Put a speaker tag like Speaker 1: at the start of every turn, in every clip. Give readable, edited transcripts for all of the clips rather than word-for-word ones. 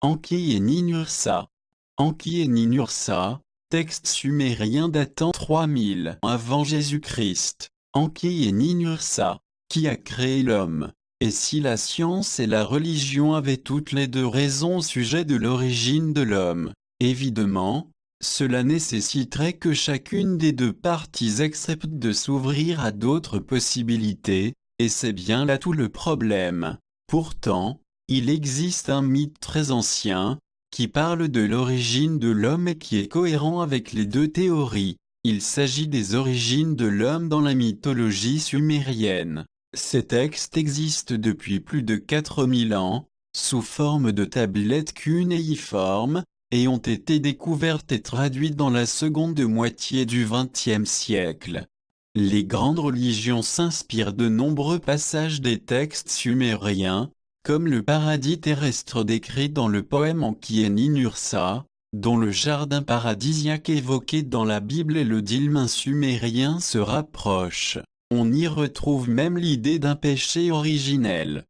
Speaker 1: Enki et Ninursa. Enki et Ninursa, texte sumérien datant 3000 avant Jésus-Christ. Enki et Ninursa, qui a créé l'homme? Et si la science et la religion avaient toutes les deux raison au sujet de l'origine de l'homme? Évidemment, cela nécessiterait que chacune des deux parties accepte de s'ouvrir à d'autres possibilités, et c'est bien là tout le problème. Pourtant, il existe un mythe très ancien, qui parle de l'origine de l'homme et qui est cohérent avec les deux théories. Il s'agit des origines de l'homme dans la mythologie sumérienne. Ces textes existent depuis plus de 4000 ans, sous forme de tablettes cunéiformes, et ont été découvertes et traduites dans la seconde moitié du XXe siècle. Les grandes religions s'inspirent de nombreux passages des textes sumériens, comme le paradis terrestre décrit dans le poème Enki et Ninursa, dont le jardin paradisiaque évoqué dans la Bible et le dilmen sumérien se rapprochent. On y retrouve même l'idée d'un péché originel.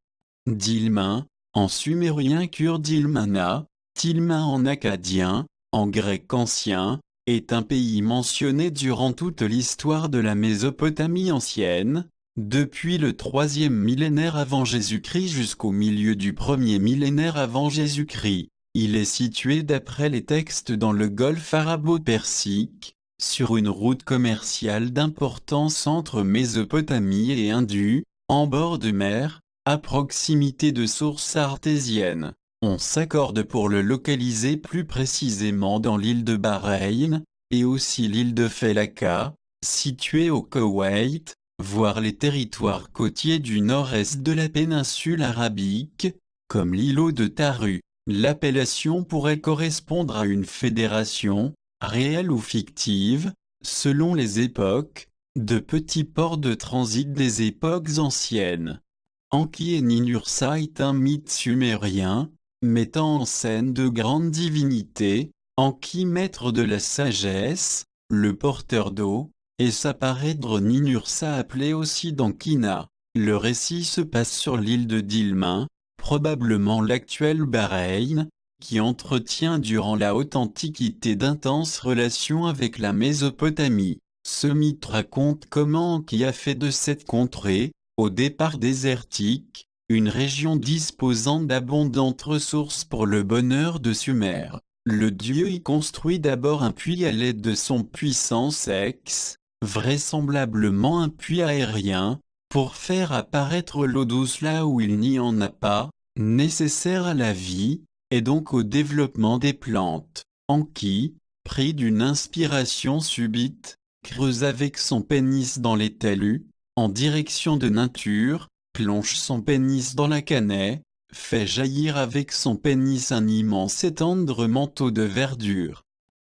Speaker 1: Dilmun, en sumérien Kur-Dilmana, Tilma en akkadien, en grec ancien, est un pays mentionné durant toute l'histoire de la Mésopotamie ancienne, depuis le 3e millénaire avant Jésus-Christ jusqu'au milieu du 1er millénaire avant Jésus-Christ. Il est situé d'après les textes dans le golfe arabo-persique, sur une route commerciale d'importance entre Mésopotamie et Indus, en bord de mer, à proximité de sources artésiennes. On s'accorde pour le localiser plus précisément dans l'île de Bahreïn, et aussi l'île de Felaka, située au Koweït, voire les territoires côtiers du nord-est de la péninsule arabique, comme l'îlot de Taru. L'appellation pourrait correspondre à une fédération, réelle ou fictive, selon les époques, de petits ports de transit des époques anciennes. Enki et Ninursa est un mythe sumérien, mettant en scène de grandes divinités, Enki maître de la sagesse, le porteur d'eau, et sa parèdre Ninursa appelée aussi Dankina. Le récit se passe sur l'île de Dilmun, probablement l'actuel Bahreïn, qui entretient durant la haute antiquité d'intenses relations avec la Mésopotamie. Ce mythe raconte comment Enki a fait de cette contrée, au départ désertique, une région disposant d'abondantes ressources pour le bonheur de Sumer. Le dieu y construit d'abord un puits à l'aide de son puissant sexe, vraisemblablement un puits aérien, pour faire apparaître l'eau douce là où il n'y en a pas, nécessaire à la vie, et donc au développement des plantes. Enki, pris d'une inspiration subite, creuse avec son pénis dans les talus, en direction de Nintur, plonge son pénis dans la Cannaie, fait jaillir avec son pénis un immense et tendre manteau de verdure.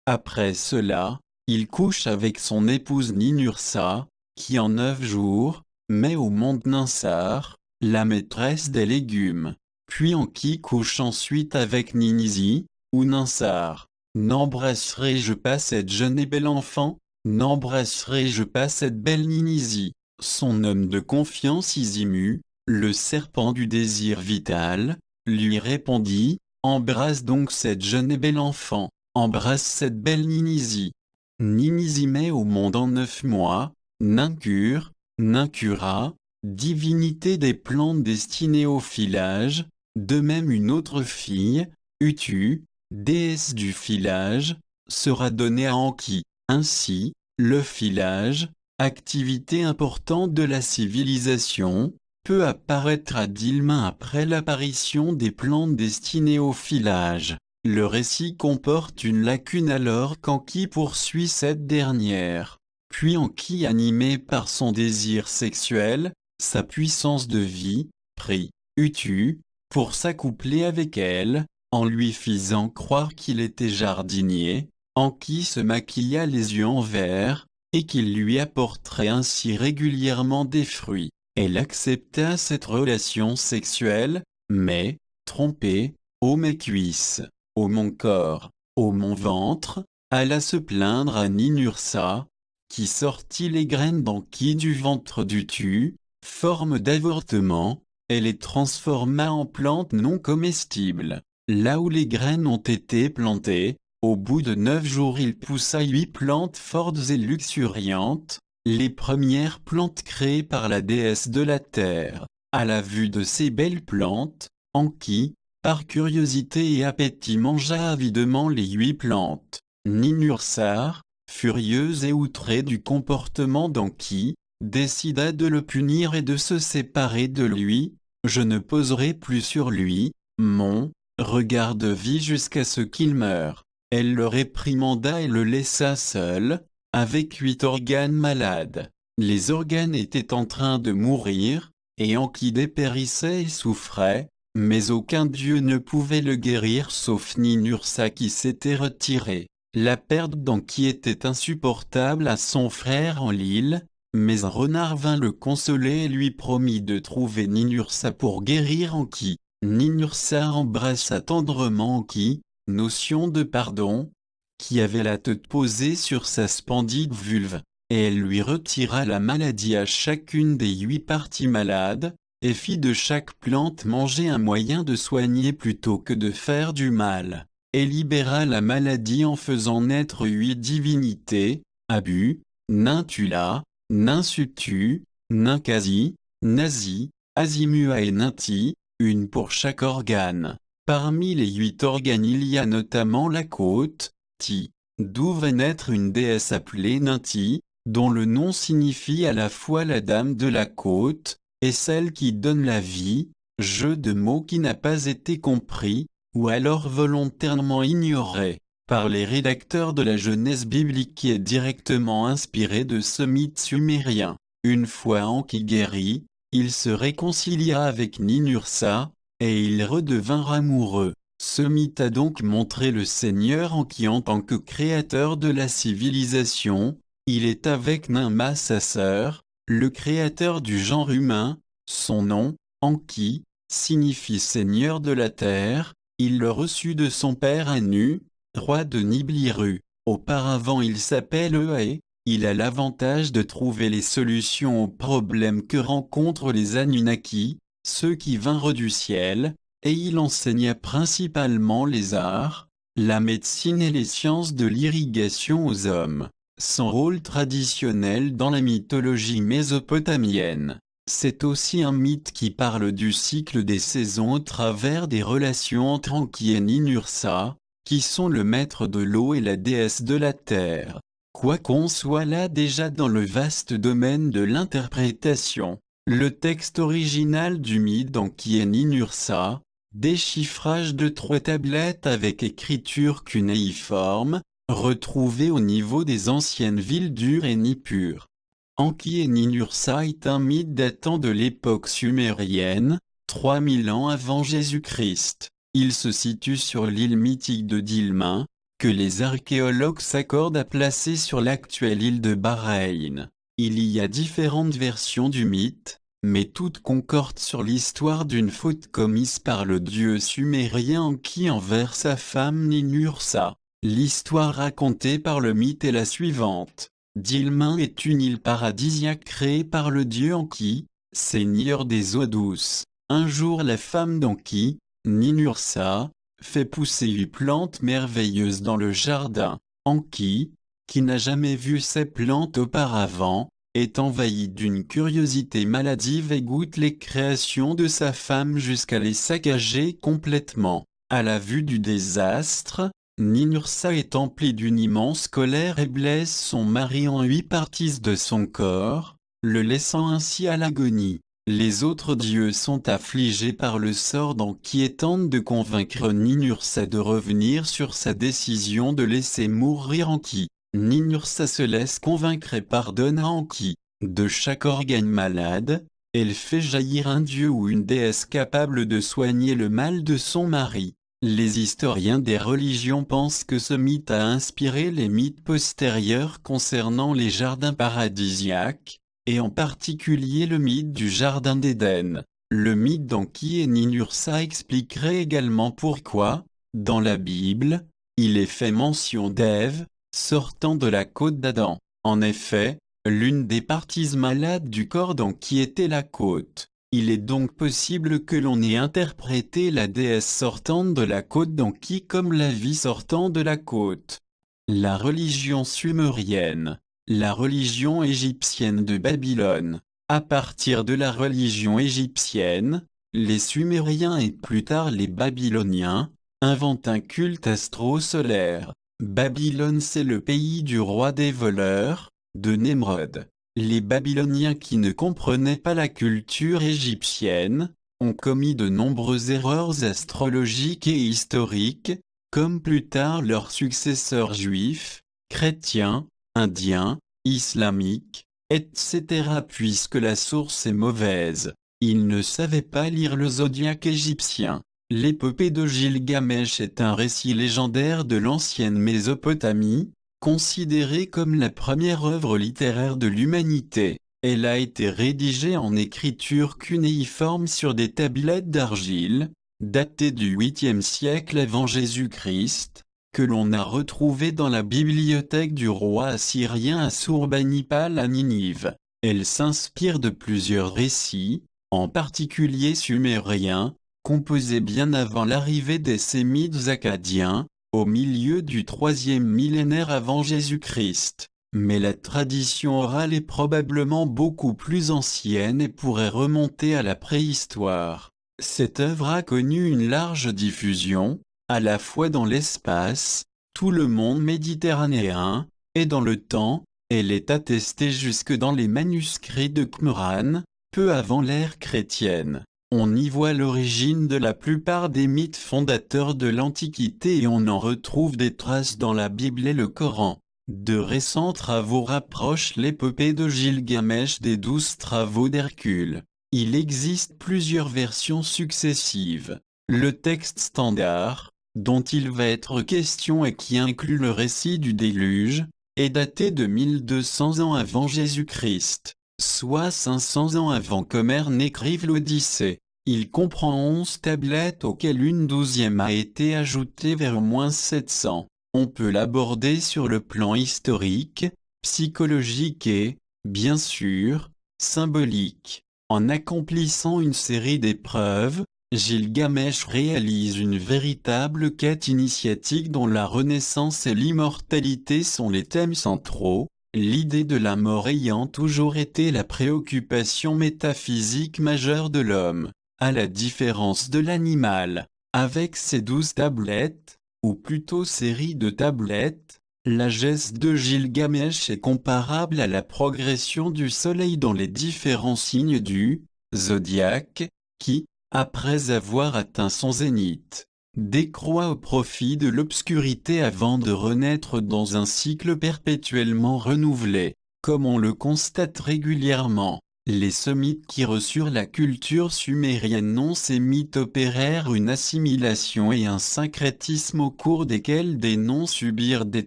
Speaker 1: Après cela, il couche avec son épouse Ninursa, qui en 9 jours, met au monde Ninsar, la maîtresse des légumes. Puis Enki couche ensuite avec Ninisi, ou Ninsar. N'embrasserai-je pas cette jeune et belle enfant? N'embrasserai-je pas cette belle Ninisi? Son homme de confiance Isimu, le serpent du désir vital, lui répondit, embrasse donc cette jeune et belle enfant, embrasse cette belle Ninisi. Ninisi met au monde en 9 mois, Ninkur, Ninkura, divinité des plantes destinée au filage, de même une autre fille, Utu, déesse du filage, sera donnée à Enki. Ainsi, le filage, activité importante de la civilisation, peut apparaître à Dilmun après l'apparition des plantes destinées au filage. Le récit comporte une lacune alors qu'Enki poursuit cette dernière. Puis Enki, animé par son désir sexuel, sa puissance de vie, prie Utu, pour s'accoupler avec elle, en lui faisant croire qu'il était jardinier. Enki se maquilla les yeux en vert, et qu'il lui apporterait ainsi régulièrement des fruits. Elle accepta cette relation sexuelle, mais, trompée, ô mes cuisses, ô mon corps, ô mon ventre, alla se plaindre à Ninursa, qui sortit les graines d'Enki du ventre d'Utu, forme d'avortement, et les transforma en plantes non comestibles. Là où les graines ont été plantées, au bout de 9 jours il poussa 8 plantes fortes et luxuriantes, les premières plantes créées par la déesse de la terre. À la vue de ces belles plantes, Enki, par curiosité et appétit mangea avidement les 8 plantes. Ninursar, furieuse et outrée du comportement d'Enki, décida de le punir et de se séparer de lui. Je ne poserai plus sur lui, mon regard de vie jusqu'à ce qu'il meure. Elle le réprimanda et le laissa seul, avec 8 organes malades. Les organes étaient en train de mourir, et Enki dépérissait et souffrait, mais aucun dieu ne pouvait le guérir sauf Ninursa qui s'était retiré. La perte d'Enki était insupportable à son frère Enlil, mais un renard vint le consoler et lui promit de trouver Ninursa pour guérir Enki. Ninursa embrassa tendrement Enki, notion de pardon, qui avait la tête posée sur sa splendide vulve, et elle lui retira la maladie à chacune des 8 parties malades, et fit de chaque plante manger un moyen de soigner plutôt que de faire du mal, et libéra la maladie en faisant naître 8 divinités, Abu, Nintula, Ninsutu, Ninkasi, Nasi, Azimua et Ninti, une pour chaque organe. Parmi les 8 organes il y a notamment la côte, Ti, d'où va naître une déesse appelée Ninti, dont le nom signifie à la fois la dame de la côte, et celle qui donne la vie, jeu de mots qui n'a pas été compris, ou alors volontairement ignoré, par les rédacteurs de la Genèse biblique qui est directement inspiré de ce mythe sumérien. Une fois Enki guéri, il se réconcilia avec Ninursa, et ils redevinrent amoureux. Ce mythe a donc montré le Seigneur Enki en tant que créateur de la civilisation. Il est avec Ninma sa sœur, le créateur du genre humain. Son nom, Enki, signifie Seigneur de la terre. Il le reçut de son père Anu, roi de Nibiru. Auparavant il s'appelle Ea. Il a l'avantage de trouver les solutions aux problèmes que rencontrent les Anunnaki, ceux qui vinrent du ciel, et il enseigna principalement les arts, la médecine et les sciences de l'irrigation aux hommes. Son rôle traditionnel dans la mythologie mésopotamienne. C'est aussi un mythe qui parle du cycle des saisons au travers des relations entre Enki et Ninursa, qui sont le maître de l'eau et la déesse de la terre. Quoi qu'on soit là déjà dans le vaste domaine de l'interprétation, le texte original du mythe d'Enki et Ninursa, déchiffrage de 3 tablettes avec écriture cunéiforme, retrouvé au niveau des anciennes villes d'Ur et Nippur. Enki et Ninursa est un mythe datant de l'époque sumérienne, 3000 ans avant Jésus-Christ. Il se situe sur l'île mythique de Dilmun, que les archéologues s'accordent à placer sur l'actuelle île de Bahreïn. Il y a différentes versions du mythe, mais toutes concordent sur l'histoire d'une faute commise par le dieu sumérien Enki envers sa femme Ninursa. L'histoire racontée par le mythe est la suivante. Dilmun est une île paradisiaque créée par le dieu Enki, seigneur des eaux douces. Un jour la femme d'Enki, Ninursa, fait pousser 8 plantes merveilleuses dans le jardin. Enki, qui n'a jamais vu ces plantes auparavant, est envahi d'une curiosité maladive et goûte les créations de sa femme jusqu'à les saccager complètement. À la vue du désastre, Ninursa est emplie d'une immense colère et blesse son mari en 8 parties de son corps, le laissant ainsi à l'agonie. Les autres dieux sont affligés par le sort d'Enki et tentent de convaincre Ninursa de revenir sur sa décision de laisser mourir Enki. Ninursa se laisse convaincre et pardonne à Enki. De chaque organe malade, elle fait jaillir un dieu ou une déesse capable de soigner le mal de son mari. Les historiens des religions pensent que ce mythe a inspiré les mythes postérieurs concernant les jardins paradisiaques, et en particulier le mythe du jardin d'Éden. Le mythe d'Enki et Ninursa expliquerait également pourquoi, dans la Bible, il est fait mention d'Ève, sortant de la côte d'Adam. En effet, l'une des parties malades du corps d'Enki était la côte. Il est donc possible que l'on ait interprété la déesse sortante de la côte d'Anki comme la vie sortant de la côte. La religion sumérienne, la religion égyptienne de Babylone. À partir de la religion égyptienne, les Sumériens et plus tard les Babyloniens inventent un culte astro-solaire. Babylone, c'est le pays du roi des voleurs, de Nemrod. Les Babyloniens, qui ne comprenaient pas la culture égyptienne, ont commis de nombreuses erreurs astrologiques et historiques, comme plus tard leurs successeurs juifs, chrétiens, indiens, islamiques, etc. Puisque la source est mauvaise, ils ne savaient pas lire le zodiaque égyptien. L'épopée de Gilgamesh est un récit légendaire de l'ancienne Mésopotamie, considérée comme la première œuvre littéraire de l'humanité. Elle a été rédigée en écriture cunéiforme sur des tablettes d'argile, datées du 8e siècle avant Jésus-Christ, que l'on a retrouvées dans la bibliothèque du roi assyrien Assurbanipal à Ninive. Elle s'inspire de plusieurs récits, en particulier sumériens, composés bien avant l'arrivée des Sémites akkadiens, au milieu du 3e millénaire avant Jésus-Christ. Mais la tradition orale est probablement beaucoup plus ancienne et pourrait remonter à la préhistoire. Cette œuvre a connu une large diffusion, à la fois dans l'espace, tout le monde méditerranéen, et dans le temps. Elle est attestée jusque dans les manuscrits de Qumran, peu avant l'ère chrétienne. On y voit l'origine de la plupart des mythes fondateurs de l'Antiquité et on en retrouve des traces dans la Bible et le Coran. De récents travaux rapprochent l'épopée de Gilgamesh des 12 travaux d'Hercule. Il existe plusieurs versions successives. Le texte standard, dont il va être question et qui inclut le récit du déluge, est daté de 1200 ans avant Jésus-Christ, soit 500 ans avant qu'Homère n'écrive l'Odyssée. Il comprend 11 tablettes auxquelles une 12e a été ajoutée vers au moins 700. On peut l'aborder sur le plan historique, psychologique et, bien sûr, symbolique. En accomplissant une série d'épreuves, Gilgamesh réalise une véritable quête initiatique dont la renaissance et l'immortalité sont les thèmes centraux, l'idée de la mort ayant toujours été la préoccupation métaphysique majeure de l'homme. À la différence de l'animal, avec ses 12 tablettes, ou plutôt série de tablettes, la geste de Gilgamesh est comparable à la progression du soleil dans les différents signes du zodiaque, qui, après avoir atteint son zénith, décroît au profit de l'obscurité avant de renaître dans un cycle perpétuellement renouvelé, comme on le constate régulièrement. Les Sémites qui reçurent la culture sumérienne non-sémite opérèrent une assimilation et un syncrétisme au cours desquels des noms subirent des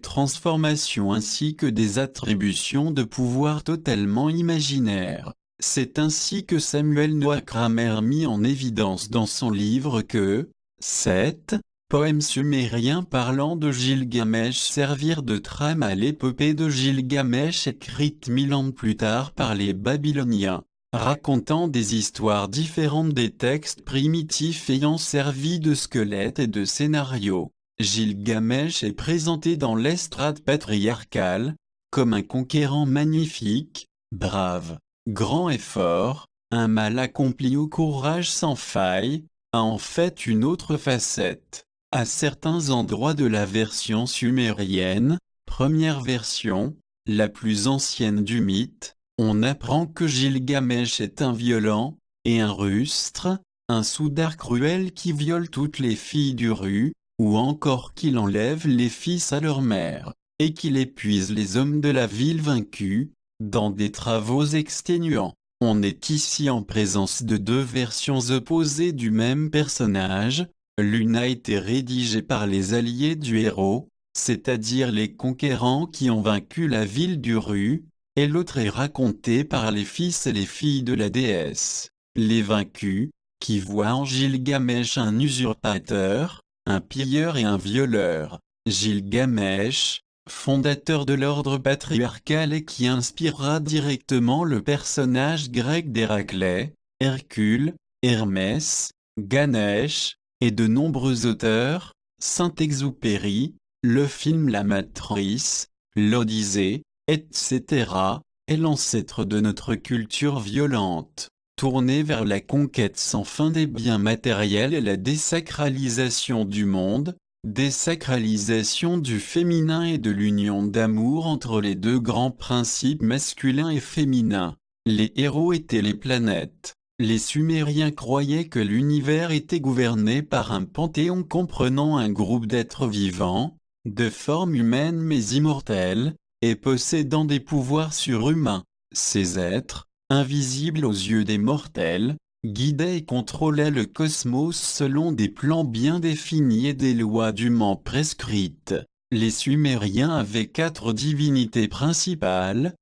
Speaker 1: transformations ainsi que des attributions de pouvoir totalement imaginaires. C'est ainsi que Samuel Noah Kramer mit en évidence dans son livre que 7 poèmes sumériens parlant de Gilgamesh servirent de trame à l'épopée de Gilgamesh écrite 1000 ans plus tard par les Babyloniens, racontant des histoires différentes des textes primitifs ayant servi de squelette et de scénario. Gilgamesh est présenté dans l'estrade patriarcale, comme un conquérant magnifique, brave, grand et fort, un mal accompli au courage sans faille, a en fait une autre facette. À certains endroits de la version sumérienne, première version, la plus ancienne du mythe, on apprend que Gilgamesh est un violent et un rustre, un soudard cruel qui viole toutes les filles du Ru, ou encore qu'il enlève les fils à leur mère, et qu'il épuise les hommes de la ville vaincue, dans des travaux exténuants. On est ici en présence de deux versions opposées du même personnage. L'une a été rédigée par les alliés du héros, c'est-à-dire les conquérants qui ont vaincu la ville d'Uru, et l'autre est racontée par les fils et les filles de la déesse, les vaincus, qui voient en Gilgamesh un usurpateur, un pilleur et un violeur. Gilgamesh, fondateur de l'ordre patriarcal et qui inspirera directement le personnage grec d'Héraclès, Hercule, Hermès, Ganesh, et de nombreux auteurs, Saint-Exupéry, le film La Matrice, l'Odyssée, etc., est l'ancêtre de notre culture violente, tournée vers la conquête sans fin des biens matériels et la désacralisation du monde, désacralisation du féminin et de l'union d'amour entre les deux grands principes masculins et féminins. Les héros étaient les planètes. Les Sumériens croyaient que l'univers était gouverné par un panthéon comprenant un groupe d'êtres vivants, de forme humaine mais immortels, et possédant des pouvoirs surhumains. Ces êtres, invisibles aux yeux des mortels, guidaient et contrôlaient le cosmos selon des plans bien définis et des lois dûment prescrites. Les Sumériens avaient 4 divinités principales,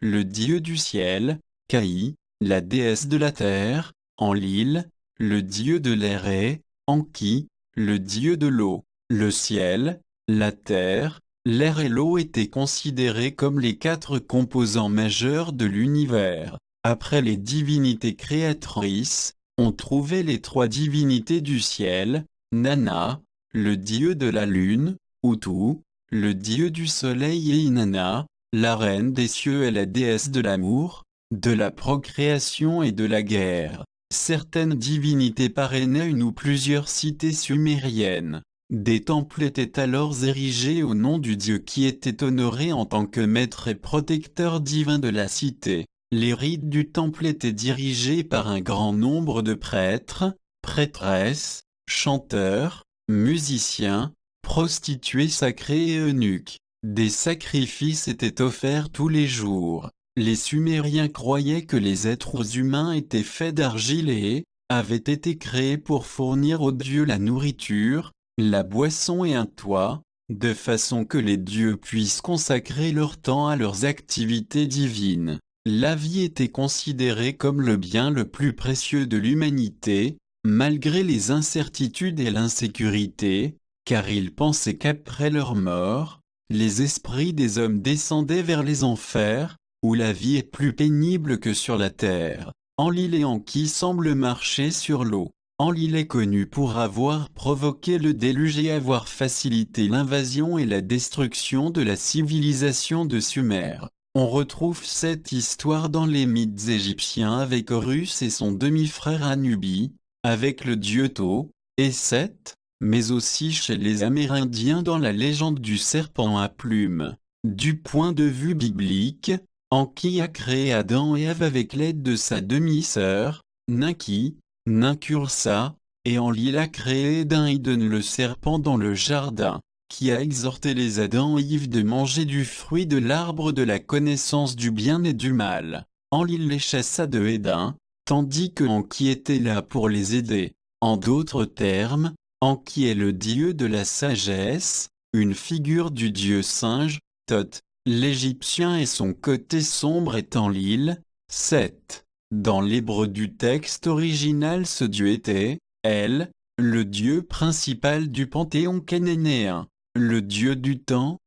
Speaker 1: le dieu du ciel, Kai, la déesse de la terre, Enlil, le dieu de l'air et, Enki, le dieu de l'eau. Le ciel, la terre, l'air et l'eau étaient considérés comme les 4 composants majeurs de l'univers. Après les divinités créatrices, on trouvait les 3 divinités du ciel, Nana, le dieu de la lune, Utu, le dieu du soleil et Inanna, la reine des cieux et la déesse de l'amour, de la procréation et de la guerre. Certaines divinités parrainaient une ou plusieurs cités sumériennes. Des temples étaient alors érigés au nom du dieu qui était honoré en tant que maître et protecteur divin de la cité. Les rites du temple étaient dirigés par un grand nombre de prêtres, prêtresses, chanteurs, musiciens, prostituées sacrées et eunuques. Des sacrifices étaient offerts tous les jours. Les Sumériens croyaient que les êtres humains étaient faits d'argile et avaient été créés pour fournir aux dieux la nourriture, la boisson et un toit, de façon que les dieux puissent consacrer leur temps à leurs activités divines. La vie était considérée comme le bien le plus précieux de l'humanité, malgré les incertitudes et l'insécurité, car ils pensaient qu'après leur mort, les esprits des hommes descendaient vers les enfers, où la vie est plus pénible que sur la terre. Enlil et Enki semblent marcher sur l'eau. Enlil est connu pour avoir provoqué le déluge et avoir facilité l'invasion et la destruction de la civilisation de Sumer. On retrouve cette histoire dans les mythes égyptiens avec Horus et son demi-frère Anubi, avec le dieu Thoth, et Seth, mais aussi chez les Amérindiens dans la légende du serpent à plumes. Du point de vue biblique, Enki a créé Adam et Ève avec l'aide de sa demi-sœur, Ninki, Ninkursa, et Enlil a créé Eden le serpent dans le jardin, qui a exhorté les Adam et Ève de manger du fruit de l'arbre de la connaissance du bien et du mal. Enlil les chassa de Eden, tandis que Enki était là pour les aider. En d'autres termes, Enki est le dieu de la sagesse, une figure du dieu singe, Thoth. L'Égyptien et son côté sombre est Enlil, Seth. Dans l'hébreu du texte original, ce dieu était, le dieu principal du panthéon cananéen. Le dieu du temps,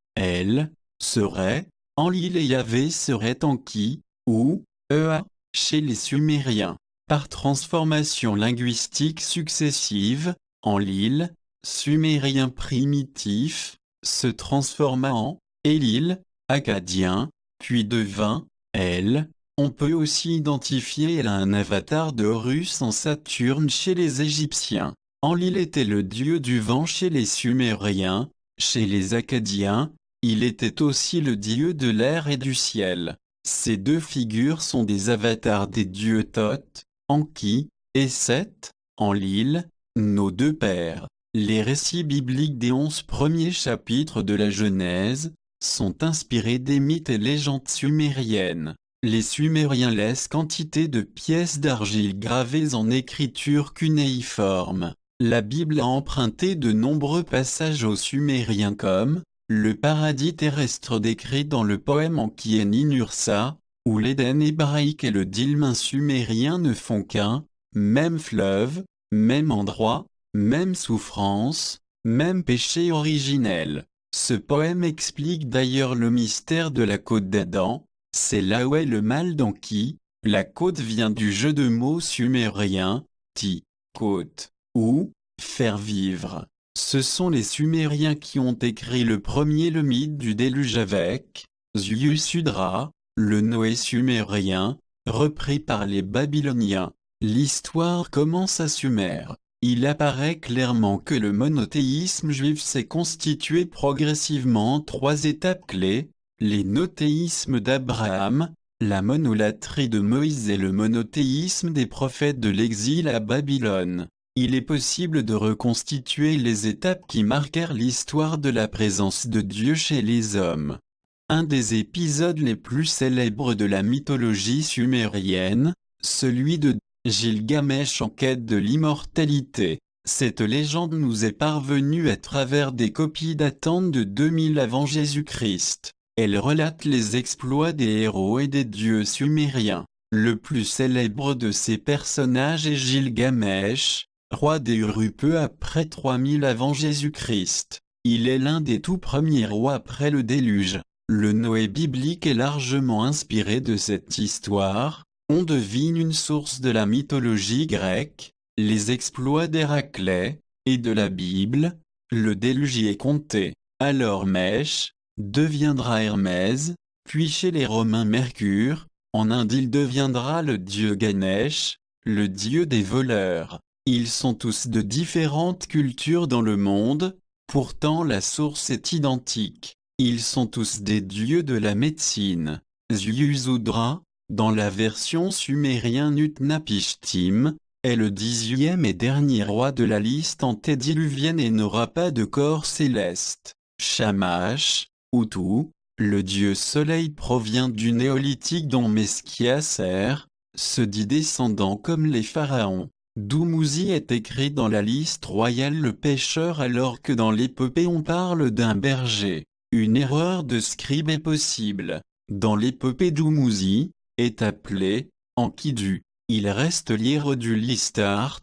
Speaker 1: serait, Enlil et Yahvé seraient Enki, ou, Ea, chez les Sumériens. Par transformation linguistique successive, Enlil, sumérien primitif, se transforma en Élil, acadien, puis devint On peut aussi identifier un avatar de Horus en Saturne chez les Égyptiens. Enlil était le dieu du vent chez les Sumériens. Chez les Akkadiens, il était aussi le dieu de l'air et du ciel. Ces 2 figures sont des avatars des dieux Thoth, Enki, et Seth, Enlil, nos 2 pères. Les récits bibliques des 11 premiers chapitres de la Genèse sont inspirés des mythes et légendes sumériennes. Les Sumériens laissent quantité de pièces d'argile gravées en écriture cunéiforme. La Bible a emprunté de nombreux passages aux Sumériens comme le paradis terrestre décrit dans le poème Enki et Ninursa, où l'Éden hébraïque et le Dilmun sumérien ne font qu'un, même fleuve, même endroit, même souffrance, même péché originel. Ce poème explique d'ailleurs le mystère de la côte d'Adam. C'est là où est le mal d'Enki, La côte vient du jeu de mots sumérien, ti, côte, ou, faire vivre. Ce sont les Sumériens qui ont écrit le mythe du déluge avec Ziusudra, le Noé sumérien, repris par les Babyloniens. L'histoire commence à Sumer. Il apparaît clairement que le monothéisme juif s'est constitué progressivement en 3 étapes clés, les monothéismes d'Abraham, la monolatrie de Moïse et le monothéisme des prophètes de l'exil à Babylone. Il est possible de reconstituer les étapes qui marquèrent l'histoire de la présence de Dieu chez les hommes. Un des épisodes les plus célèbres de la mythologie sumérienne, celui de Gilgamesh en quête de l'immortalité. Cette légende nous est parvenue à travers des copies datant de 2000 avant Jésus-Christ. Elle relate les exploits des héros et des dieux sumériens. Le plus célèbre de ces personnages est Gilgamesh, roi des Urus peu après 3000 avant Jésus-Christ. Il est l'un des tout premiers rois après le déluge. Le Noé biblique est largement inspiré de cette histoire. On devine une source de la mythologie grecque, les exploits d'Héraclès, et de la Bible. Le déluge y est compté. Alors Mèche deviendra Hermès, puis chez les Romains Mercure. En Inde il deviendra le dieu Ganesh, le dieu des voleurs. Ils sont tous de différentes cultures dans le monde, pourtant la source est identique. Ils sont tous des dieux de la médecine. Ziusudra, dans la version sumérienne Utnapishtim, est le 10e et dernier roi de la liste antédiluvienne et n'aura pas de corps céleste. Shamash, Utu, le dieu soleil provient du néolithique dont Mesquiacer se dit descendant comme les pharaons. Dumuzi est écrit dans la liste royale le pêcheur alors que dans l'épopée on parle d'un berger. Une erreur de scribe est possible. Dans l'épopée Dumuzi, est appelé Enkidu. Il reste l'hiero du Listart,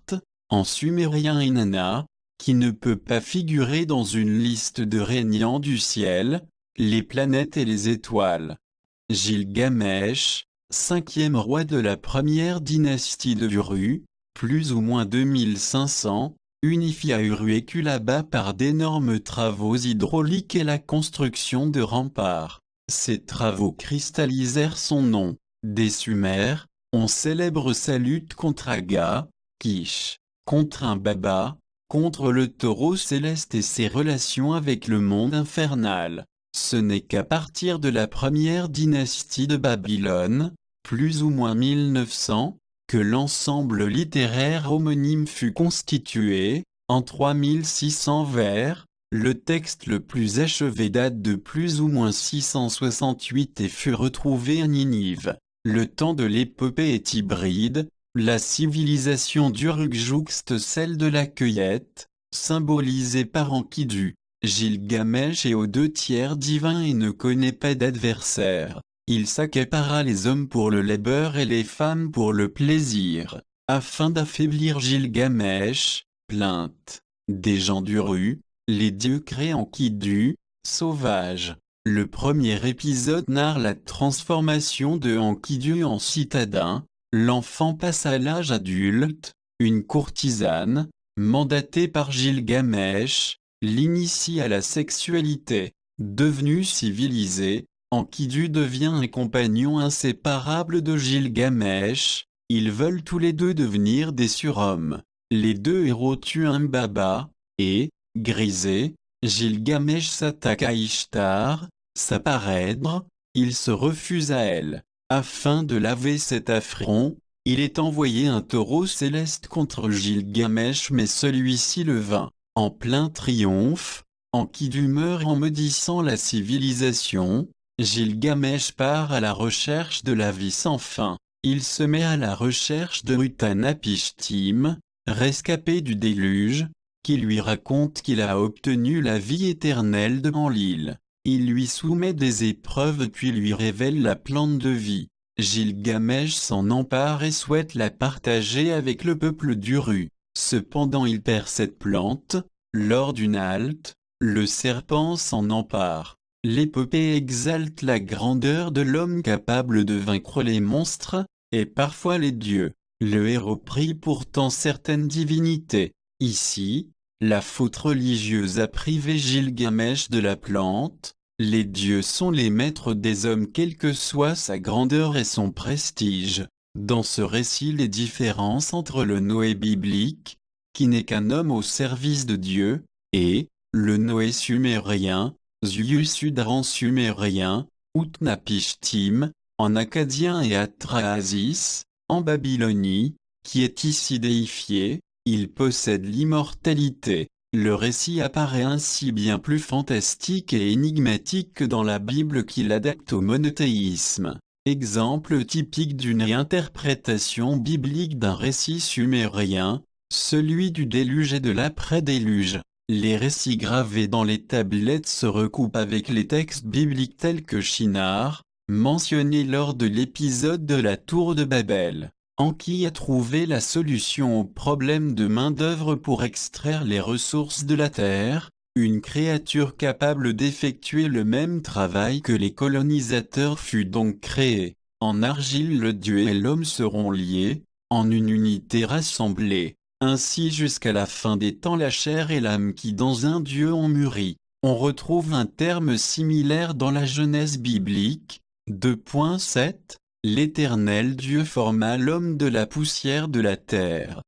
Speaker 1: en sumérien Inanna, qui ne peut pas figurer dans une liste de régnants du ciel, les planètes et les étoiles. Gilgamesh, 5e roi de la première dynastie de Uru, plus ou moins 2500, unifia Uru et Kulaba par d'énormes travaux hydrauliques et la construction de remparts. Ces travaux cristallisèrent son nom. Des Sumères, on célèbre sa lutte contre Aga, Kish, contre un Baba, contre le taureau céleste et ses relations avec le monde infernal. Ce n'est qu'à partir de la première dynastie de Babylone, plus ou moins 1900, que l'ensemble littéraire homonyme fut constitué, en 3600 vers. Le texte le plus achevé date de plus ou moins 668 et fut retrouvé à Ninive. Le temps de l'épopée est hybride, la civilisation d'Uruk jouxte celle de la cueillette, symbolisée par Enkidu. Gilgamesh est aux 2/3 divin et ne connaît pas d'adversaire. Il s'accapara les hommes pour le labeur et les femmes pour le plaisir. Afin d'affaiblir Gilgamesh, plainte des gens d'Uru, les dieux créent Enkidu, sauvage. Le premier épisode narre la transformation de Enkidu en citadin. L'enfant passe à l'âge adulte. Une courtisane, mandatée par Gilgamesh, l'initie à la sexualité. Devenu civilisé, Enkidu devient un compagnon inséparable de Gilgamesh. Ils veulent tous les deux devenir des surhommes. Les deux héros tuent un baba, et, grisé, Gilgamesh s'attaque à Ishtar, sa parèdre. Il se refuse à elle. Afin de laver cet affront, il est envoyé un taureau céleste contre Gilgamesh mais celui-ci le vainc. En plein triomphe, Enkidu meurt en maudissant la civilisation. Gilgamesh part à la recherche de la vie sans fin. Il se met à la recherche de Utnapishtim, rescapé du déluge, qui lui raconte qu'il a obtenu la vie éternelle devant l'île. Il lui soumet des épreuves puis lui révèle la plante de vie. Gilgamesh s'en empare et souhaite la partager avec le peuple d'Uru. Cependant il perd cette plante. Lors d'une halte, le serpent s'en empare. L'épopée exalte la grandeur de l'homme capable de vaincre les monstres, et parfois les dieux. Le héros prie pourtant certaines divinités. Ici, la faute religieuse a privé Gilgamesh de la plante. Les dieux sont les maîtres des hommes quelle que soit sa grandeur et son prestige. Dans ce récit les différences entre le Noé biblique, qui n'est qu'un homme au service de Dieu, et le Noé sumérien, Ziusudran sumérien, Utnapishtim, en akkadien et Atrahasis, en Babylonie, qui est ici déifié, il possède l'immortalité. Le récit apparaît ainsi bien plus fantastique et énigmatique que dans la Bible qui l'adapte au monothéisme. Exemple typique d'une réinterprétation biblique d'un récit sumérien, celui du déluge et de l'après-déluge. Les récits gravés dans les tablettes se recoupent avec les textes bibliques tels que Shinar, mentionné lors de l'épisode de la Tour de Babel. Enki a trouvé la solution au problème de main-d'œuvre pour extraire les ressources de la terre, une créature capable d'effectuer le même travail que les colonisateurs fut donc créée. En argile le Dieu et l'homme seront liés, en une unité rassemblée. Ainsi jusqu'à la fin des temps la chair et l'âme qui dans un Dieu ont mûri. On retrouve un terme similaire dans la Genèse biblique. 2.7 L'Éternel Dieu forma l'homme de la poussière de la terre.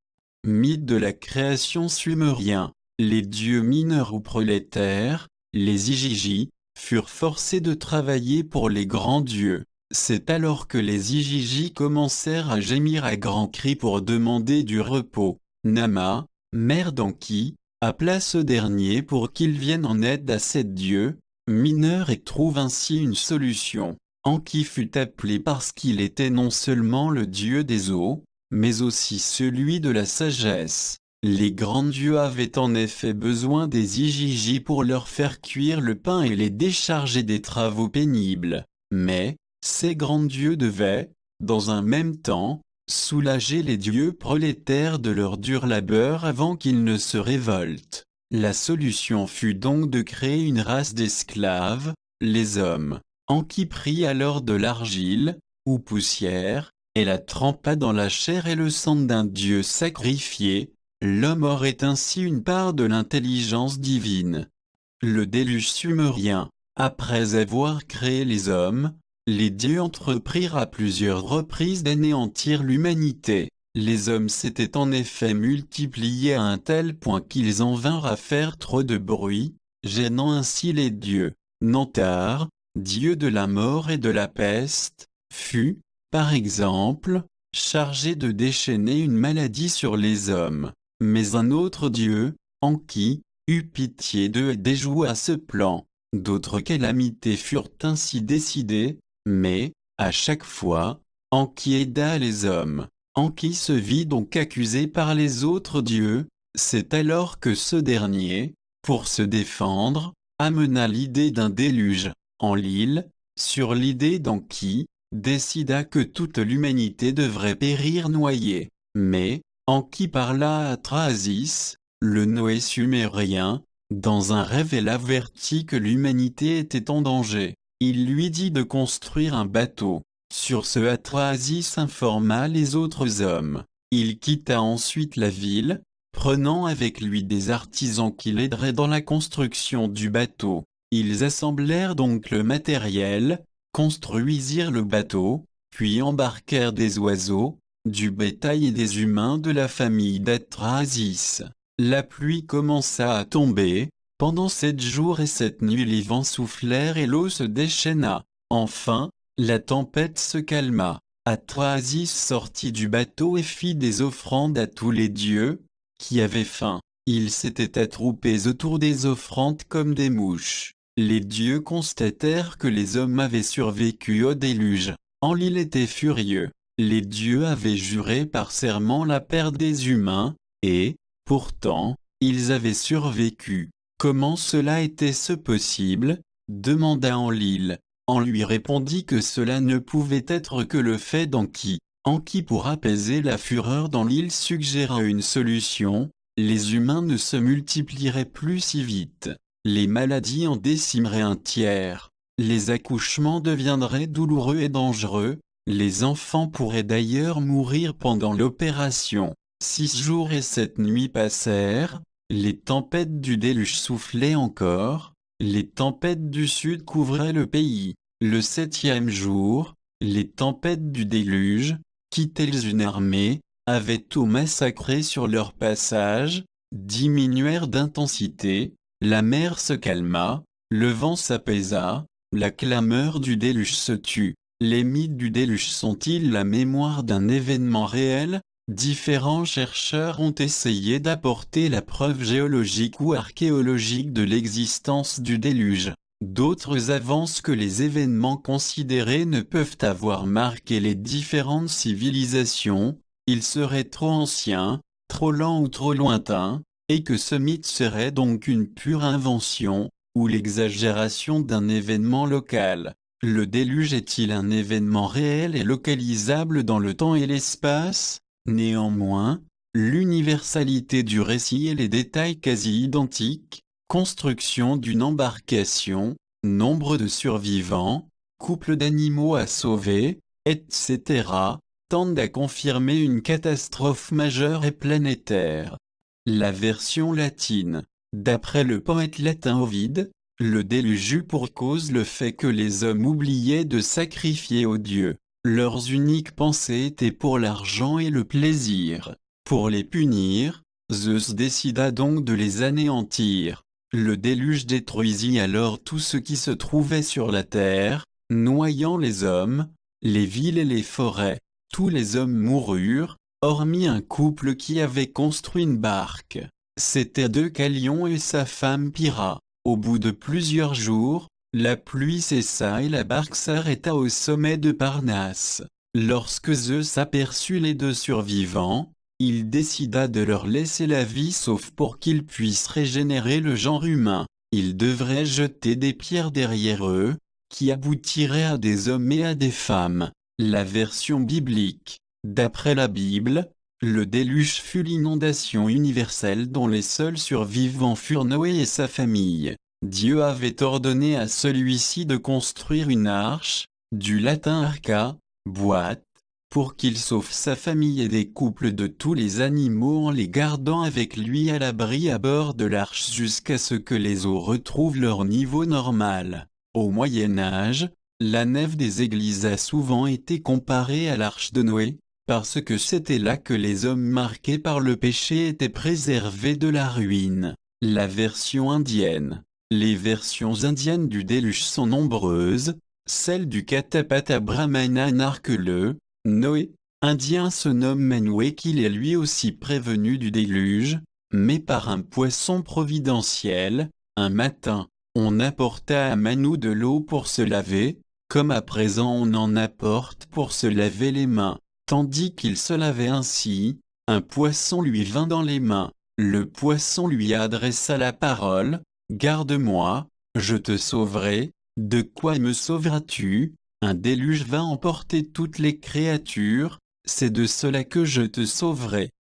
Speaker 1: Mythe de la création sumérien. Les dieux mineurs ou prolétaires, les Igigi, furent forcés de travailler pour les grands dieux. C'est alors que les Igigi commencèrent à gémir à grands cris pour demander du repos. Nama, mère d'Enki, appela ce dernier pour qu'il vienne en aide à ces dieux mineurs et trouve ainsi une solution. Enki fut appelé parce qu'il était non seulement le dieu des eaux, mais aussi celui de la sagesse. Les grands dieux avaient en effet besoin des Igigi pour leur faire cuire le pain et les décharger des travaux pénibles. Mais, ces grands dieux devaient, dans un même temps, soulager les dieux prolétaires de leur dur labeur avant qu'ils ne se révoltent. La solution fut donc de créer une race d'esclaves, les hommes. Enki prit alors de l'argile, ou poussière, et la trempa dans la chair et le sang d'un dieu sacrifié. L'homme aurait ainsi une part de l'intelligence divine. Le déluge sumérien. Après avoir créé les hommes, les dieux entreprirent à plusieurs reprises d'anéantir l'humanité. Les hommes s'étaient en effet multipliés à un tel point qu'ils en vinrent à faire trop de bruit, gênant ainsi les dieux. Nantar, dieu de la mort et de la peste, fut, par exemple, chargé de déchaîner une maladie sur les hommes. Mais un autre dieu, Enki, eut pitié d'eux et déjoua ce plan. D'autres calamités furent ainsi décidées, mais, à chaque fois, Enki aida les hommes. Enki se vit donc accusé par les autres dieux. C'est alors que ce dernier, pour se défendre, amena l'idée d'un déluge. Enlil, sur l'idée d'Enki, décida que toute l'humanité devrait périr noyée. Mais, Enki parla à Trahasis, le Noé sumérien, dans un rêve et l'avertit que l'humanité était en danger. Il lui dit de construire un bateau. Sur ce Atrahasis informa les autres hommes. Il quitta ensuite la ville, prenant avec lui des artisans qui l'aideraient dans la construction du bateau. Ils assemblèrent donc le matériel, construisirent le bateau, puis embarquèrent des oiseaux, du bétail et des humains de la famille d'Atrahasis. La pluie commença à tomber. Pendant 7 jours et 7 nuits les vents soufflèrent et l'eau se déchaîna. Enfin, la tempête se calma. Atrahasis sortit du bateau et fit des offrandes à tous les dieux, qui avaient faim. Ils s'étaient attroupés autour des offrandes comme des mouches. Les dieux constatèrent que les hommes avaient survécu au déluge. Enlil était furieux. Les dieux avaient juré par serment la perte des humains, et, pourtant, ils avaient survécu. Comment cela était-ce possible? Demanda Enlil. On lui répondit que cela ne pouvait être que le fait d'Enki. Enki, pour apaiser la fureur d'Enlil, suggéra une solution. Les humains ne se multiplieraient plus si vite. Les maladies en décimeraient un tiers. Les accouchements deviendraient douloureux et dangereux. Les enfants pourraient d'ailleurs mourir pendant l'opération. 6 jours et 7 nuits passèrent, les tempêtes du déluge soufflaient encore, les tempêtes du sud couvraient le pays. Le 7e jour, les tempêtes du déluge, qui telles une armée, avaient tout massacré sur leur passage, diminuèrent d'intensité, la mer se calma, le vent s'apaisa, la clameur du déluge se tut. Les mythes du déluge sont-ils la mémoire d'un événement réel? Différents chercheurs ont essayé d'apporter la preuve géologique ou archéologique de l'existence du déluge. D'autres avancent que les événements considérés ne peuvent avoir marqué les différentes civilisations, ils seraient trop anciens, trop lents ou trop lointains, et que ce mythe serait donc une pure invention, ou l'exagération d'un événement local. Le déluge est-il un événement réel et localisable dans le temps et l'espace? Néanmoins, l'universalité du récit et les détails quasi identiques, construction d'une embarcation, nombre de survivants, couple d'animaux à sauver, etc., tendent à confirmer une catastrophe majeure et planétaire. La version latine. D'après le poète latin Ovide, le déluge eut pour cause le fait que les hommes oubliaient de sacrifier aux dieux. Leurs uniques pensées étaient pour l'argent et le plaisir. Pour les punir, Zeus décida donc de les anéantir. Le déluge détruisit alors tout ce qui se trouvait sur la terre, noyant les hommes, les villes et les forêts. Tous les hommes moururent, hormis un couple qui avait construit une barque. C'étaient Deucalion et sa femme Pyrrha. Au bout de plusieurs jours, la pluie cessa et la barque s'arrêta au sommet de Parnasse. Lorsque Zeus aperçut les deux survivants, il décida de leur laisser la vie sauf pour qu'ils puissent régénérer le genre humain. Il devrait jeter des pierres derrière eux, qui aboutiraient à des hommes et à des femmes. La version biblique. D'après la Bible, le déluge fut l'inondation universelle dont les seuls survivants furent Noé et sa famille. Dieu avait ordonné à celui-ci de construire une arche, du latin arca, boîte, pour qu'il sauve sa famille et des couples de tous les animaux en les gardant avec lui à l'abri à bord de l'arche jusqu'à ce que les eaux retrouvent leur niveau normal. Au Moyen Âge, la nef des églises a souvent été comparée à l'arche de Noé, parce que c'était là que les hommes marqués par le péché étaient préservés de la ruine. La version indienne. Les versions indiennes du déluge sont nombreuses, celle du Katapata Brahmana narque le Noé, indien se nomme Manu qu'il est lui aussi prévenu du déluge, mais par un poisson providentiel. Un matin, on apporta à Manu de l'eau pour se laver, comme à présent on en apporte pour se laver les mains. Tandis qu'il se lavait ainsi, un poisson lui vint dans les mains. Le poisson lui adressa la parole, « Garde-moi, je te sauverai, de quoi me sauveras-tu? Un déluge va emporter toutes les créatures, c'est de cela que je te sauverai. »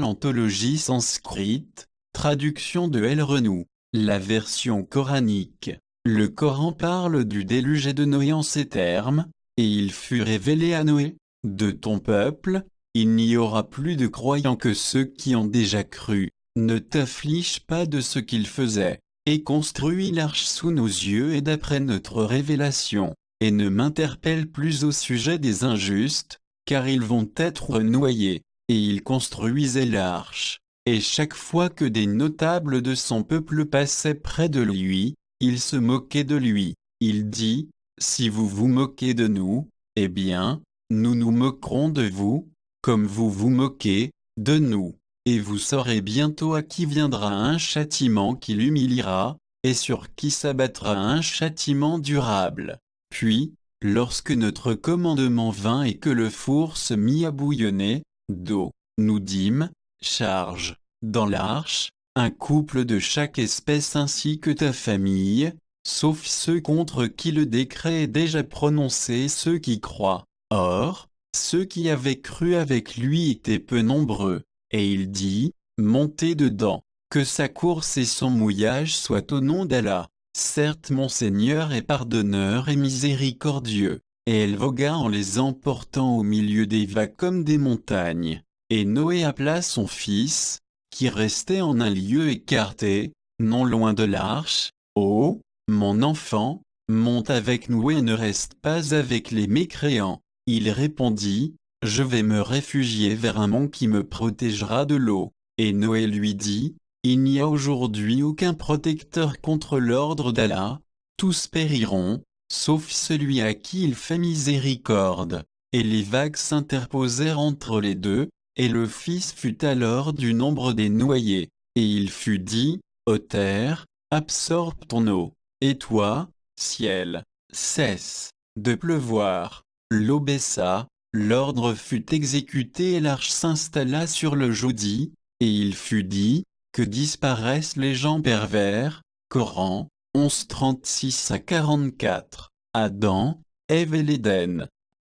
Speaker 1: Anthologie sanscrite, traduction de L. Renou. La version coranique. Le Coran parle du déluge et de Noé en ces termes, et il fut révélé à Noé. De ton peuple, il n'y aura plus de croyants que ceux qui ont déjà cru. Ne t'afflige pas de ce qu'ils faisaient, et construis l'arche sous nos yeux et d'après notre révélation, et ne m'interpelle plus au sujet des injustes, car ils vont être noyés. Et il construisait l'arche, et chaque fois que des notables de son peuple passaient près de lui, il se moquait de lui. Il dit, si vous vous moquez de nous, eh bien, nous nous moquerons de vous, comme vous vous moquez de nous, et vous saurez bientôt à qui viendra un châtiment qui l'humiliera, et sur qui s'abattra un châtiment durable. Puis, lorsque notre commandement vint et que le four se mit à bouillonner d'eau, nous dîmes, charge, dans l'arche, un couple de chaque espèce ainsi que ta famille, sauf ceux contre qui le décret est déjà prononcé et ceux qui croient. Or, ceux qui avaient cru avec lui étaient peu nombreux, et il dit, montez dedans, que sa course et son mouillage soient au nom d'Allah. Certes mon Seigneur est pardonneur et miséricordieux. et elle vogua en les emportant au milieu des vagues comme des montagnes. Et Noé appela son fils, qui restait en un lieu écarté, non loin de l'arche. Oh, mon enfant, monte avec nous et ne reste pas avec les mécréants. Il répondit, je vais me réfugier vers un mont qui me protégera de l'eau. Et Noé lui dit, il n'y a aujourd'hui aucun protecteur contre l'ordre d'Allah, tous périront, sauf celui à qui il fait miséricorde. Et les vagues s'interposèrent entre les deux, et le Fils fut alors du nombre des noyés. Et il fut dit, ô terre, absorbe ton eau, et toi, ciel, cesse de pleuvoir. L'eau baissa, l'ordre fut exécuté et l'arche s'installa sur le Jodi, et il fut dit, que disparaissent les gens pervers. Coran, 11:36-44. Adam, Ève et l'Éden.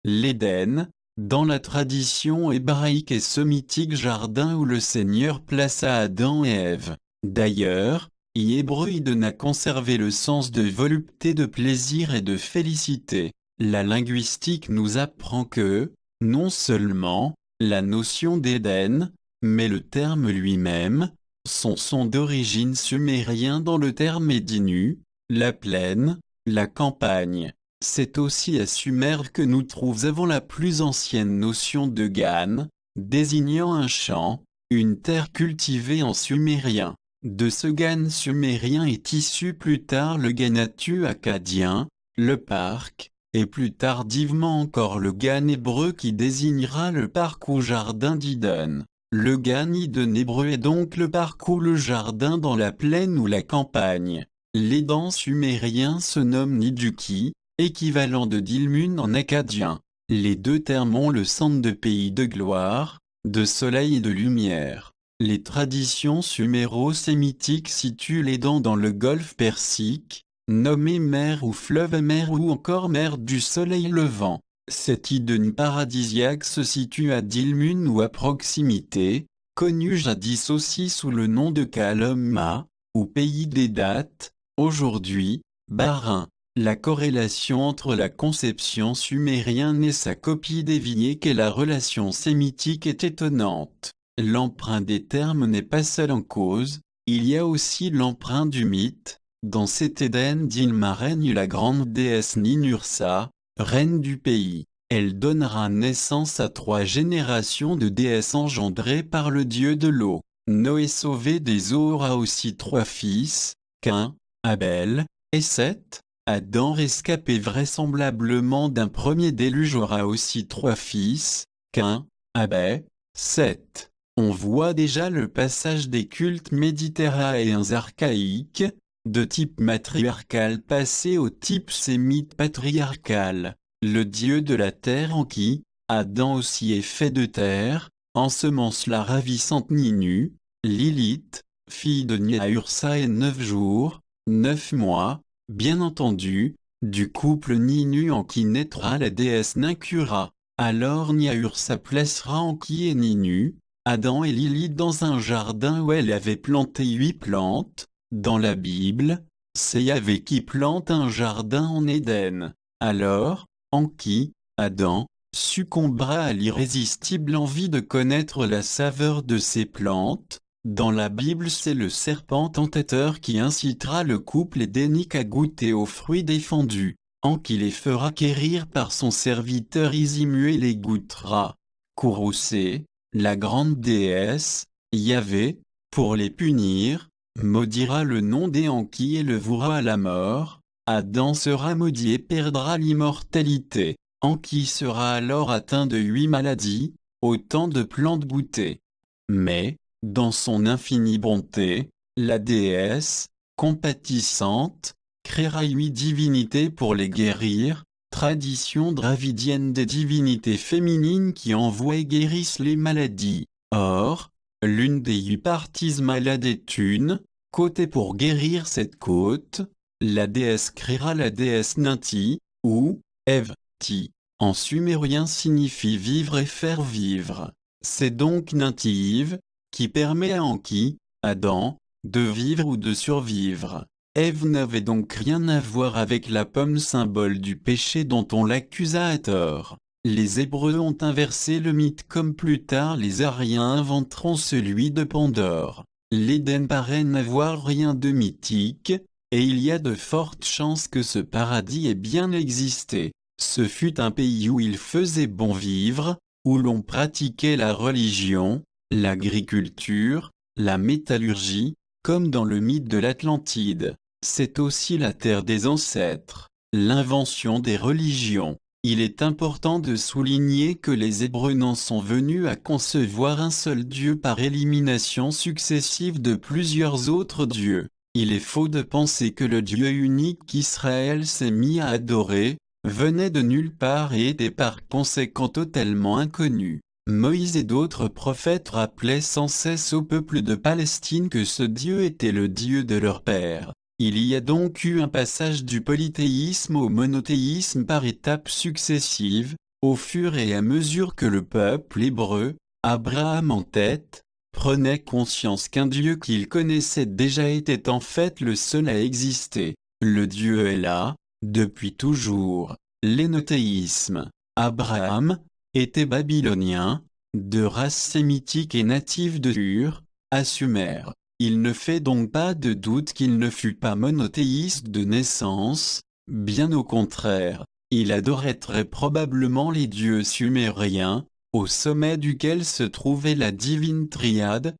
Speaker 1: L'Éden, dans la tradition hébraïque est ce mythique jardin où le Seigneur plaça Adam et Ève. D'ailleurs, Hébreuide n'a conservé le sens de volupté, de plaisir et de félicité. La linguistique nous apprend que, non seulement, la notion d'Éden, mais le terme lui-même, sont d'origine sumérien dans le terme Édinu, la plaine, la campagne. C'est aussi à Sumer que nous trouvons la plus ancienne notion de Gan, désignant un champ, une terre cultivée en sumérien. De ce Gan sumérien est issu plus tard le Ganatu akkadien, le parc, et plus tardivement encore le Gan hébreu qui désignera le parc ou jardin d'Eden. Le Gan Eden hébreu est donc le parc ou le jardin dans la plaine ou la campagne. L'Éden sumérien se nomme Niduki, équivalent de Dilmun en akkadien. Les deux termes ont le sens de pays de gloire, de soleil et de lumière. Les traditions suméro-sémitiques situent l'Éden dans le golfe Persique, nommé mer ou fleuve mer ou encore mer du soleil levant. Cet Eden paradisiaque se situe à Dilmun ou à proximité, connu jadis aussi sous le nom de Kalomma, ou pays des dates, aujourd'hui, Bahreïn. La corrélation entre la conception sumérienne et sa copie déviée qu'est la relation sémitique est étonnante. L'emprunt des termes n'est pas seul en cause, il y a aussi l'emprunt du mythe. Dans cet Éden d'Ilma règne la grande déesse Ninursa, reine du pays. Elle donnera naissance à 3 générations de déesses engendrées par le dieu de l'eau. Noé sauvé des eaux aura aussi 3 fils, Caïn, Abel, et Seth. Adam rescapé vraisemblablement d'un premier déluge aura aussi 3 fils, Caïn, Abel, Seth. On voit déjà le passage des cultes méditerranéens archaïques, de type matriarcal passé au type sémite patriarcal. Le dieu de la terre en qui, Adam aussi est fait de terre, ensemence la ravissante Ninu, Lilith, fille de Niahursa et 9 jours, 9 mois, bien entendu, du couple Ninu en qui naîtra la déesse Ninkura. Alors Niahursa placera Enki et Ninu, Adam et Lilith dans un jardin où elle avait planté 8 plantes. Dans la Bible, c'est Yahvé qui plante un jardin en Éden. Alors, Enki, Adam, succombera à l'irrésistible envie de connaître la saveur de ces plantes. Dans la Bible, c'est le serpent tentateur qui incitera le couple édénique à goûter aux fruits défendus. Enki les fera quérir par son serviteur Isimu et les goûtera. Kouroussé, la grande déesse, Yahvé, pour les punir, maudira le nom d'Enki et le vouera à la mort. Adam sera maudit et perdra l'immortalité. Enki sera alors atteint de 8 maladies, autant de plantes goûtées. Mais, dans son infinie bonté, la déesse, compatissante, créera 8 divinités pour les guérir, tradition dravidienne des divinités féminines qui envoient et guérissent les maladies. Or, l'une des 8 parties malades est une côte et pour guérir cette côte, la déesse créera la déesse Ninti, ou Evti. En sumérien signifie vivre et faire vivre. C'est donc Nintiv, qui permet à Enki, Adam, de vivre ou de survivre. Ève n'avait donc rien à voir avec la pomme symbole du péché dont on l'accusa à tort. Les Hébreux ont inversé le mythe comme plus tard les Ariens inventeront celui de Pandore. L'Éden paraît n'avoir rien de mythique, et il y a de fortes chances que ce paradis ait bien existé. Ce fut un pays où il faisait bon vivre, où l'on pratiquait la religion, l'agriculture, la métallurgie, comme dans le mythe de l'Atlantide. C'est aussi la terre des ancêtres, l'invention des religions. Il est important de souligner que les Hébreux n'en sont venus à concevoir un seul Dieu par élimination successive de plusieurs autres dieux. Il est faux de penser que le Dieu unique qu'Israël s'est mis à adorer, venait de nulle part et était par conséquent totalement inconnu. Moïse et d'autres prophètes rappelaient sans cesse au peuple de Palestine que ce Dieu était le Dieu de leur père. Il y a donc eu un passage du polythéisme au monothéisme par étapes successives, au fur et à mesure que le peuple hébreu, Abraham en tête, prenait conscience qu'un Dieu qu'il connaissait déjà était en fait le seul à exister. Le Dieu est là, depuis toujours. L'énothéisme. Abraham était babylonien, de race sémitique et natif de Ur, à Sumer. Il ne fait donc pas de doute qu'il ne fut pas monothéiste de naissance, bien au contraire, il adorait très probablement les dieux sumériens, au sommet duquel se trouvait la divine triade,